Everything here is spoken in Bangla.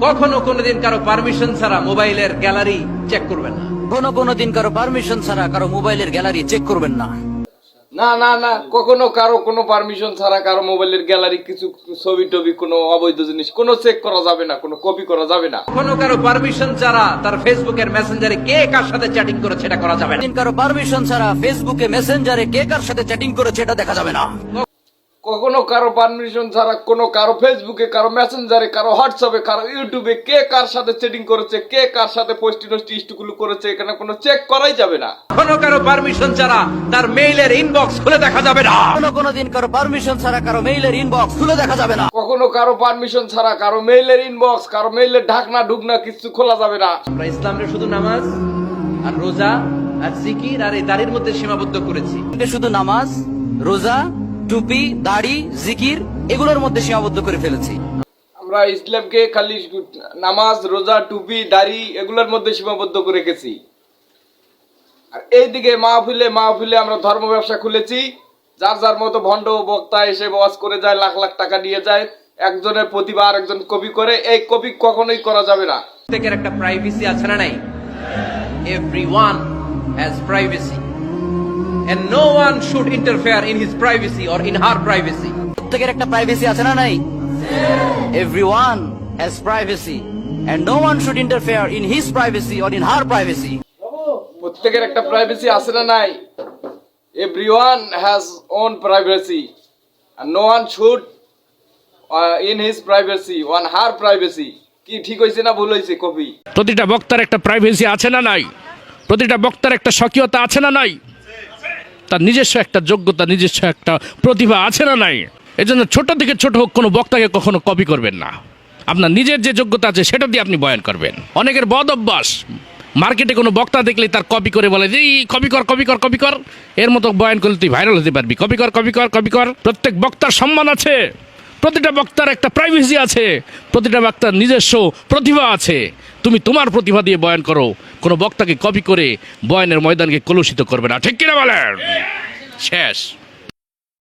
কখনো কোনোদিন কারো পারমিশন ছাড়া মোবাইলের গ্যালারি চেক করবেন না। কোনোদিন কারো পারমিশন ছাড়া কারো মোবাইলের গ্যালারি চেক করবেন না। না না না, কখনো কারো কোনো পারমিশন ছাড়া কারো মোবাইলের গ্যালারি কিছু ছবি টবি কোনো অবৈধ জিনিস কোনো চেক করা যাবে না, কোনো কপি করা যাবে না। কখনো কারো পারমিশন ছাড়া তার ফেসবুকের মেসেঞ্জারে কে কার সাথে চ্যাটিং করেছে এটা করা যাবে না। কারো পারমিশন ছাড়া ফেসবুকে মেসেঞ্জারে কে কার সাথে চ্যাটিং করেছে এটা দেখা যাবে না। কখনো কারো পারমিশন ছাড়া কোনো কারো ফেসবুকে, কারো মেসেঞ্জারে, কারো হোয়াটসঅ্যাপে, কারো ইউটিউবে কে কার সাথে চ্যাটিং করেছে, কে কার সাথে পোস্টি ইস্টুগুলো করেছে, এখানে কোনো চেক করাই যাবে না। কখনো কারো পারমিশন ছাড়া তার মেইলের ইনবক্স খুলে দেখা যাবে না। কোনোদিন কারো পারমিশন ছাড়া কারো মেইলের ইনবক্স খুলে দেখা যাবে না। কখনো কারো পারমিশন ছাড়া কারো মেইলের ইনবক্স, কারো মেইলের ঢাকনা ঢুকনা কিছু খোলা যাবে না। আমরা ইসলামের শুধু নামাজ আর রোজা আর জিকির আর এই দাড়ির মধ্যে সীমাবদ্ধ করেছি। শুধু নামাজ, রোজা, টুপি, দাড়ি, জিকির এগুলোর মধ্যে সীমাবদ্ধ করে ফেলেছি। আমরা ইসলামকে খালি নামাজ, রোজা, টুপি, দাড়ি এগুলোর মধ্যে সীমাবদ্ধ করে রেখেছি। আর এইদিকে মাহফিলে আমরা ধর্ম ব্যবসা খুলেছি। যার যার মতো ভণ্ড বক্তা এসে ওয়াজ করে যায়, লাখ লাখ টাকা নিয়ে যায়, একজনের প্রতিভা আর একজন কপি করে। এই কপি কখনোই করা যাবে না। প্রত্যেকের একটা প্রাইভেসি আছে না নাই? Everyone has privacy and no one should interfere in his privacy or in her privacy. প্রত্যেকের একটা প্রাইভেসি আছে না নাই? Everyone has privacy and no one should interfere in his privacy or in her privacy. প্রত্যেকের একটা প্রাইভেসি আছে না নাই? Everyone has own privacy and no one should in his privacy on her privacy. কি ঠিক হইছে না ভুল হইছে কপি? প্রতিটা বক্তার একটা প্রাইভেসি আছে না নাই? প্রতিটা বক্তার একটা স্বকীয়তা আছে না নাই? তার নিজস্ব একটা যোগ্যতা, নিজস্ব একটা প্রতিভা আছে না নাই? এজন্য ছোট থেকে ছোট হোক কোনো বক্তাকে কখনো কপি করবেন না। আপনার নিজের যে যোগ্যতা আছে সেটা দিয়ে আপনি বয়ান করবেন। অনেকের বদ অভ্যাস, মার্কেটে কোনো বক্তা দেখলে তার কপি করে বলে যে কপি কর, এর মতো বয়ান করলে তুই ভাইরাল হতে পারবি, কপি কর। প্রত্যেক বক্তার সম্মান আছে, প্রতিটা বক্তার একটা প্রাইভেসি আছে, প্রতিটা বক্তার নিজস্ব প্রতিভা আছে। তুমি তোমার প্রতিভা দিয়ে বয়ান করো, কোনো বক্তাকে কপি করে বয়ানের ময়দানকে কলুষিত করবে না। ঠিক কিনা বলেন? শেষ।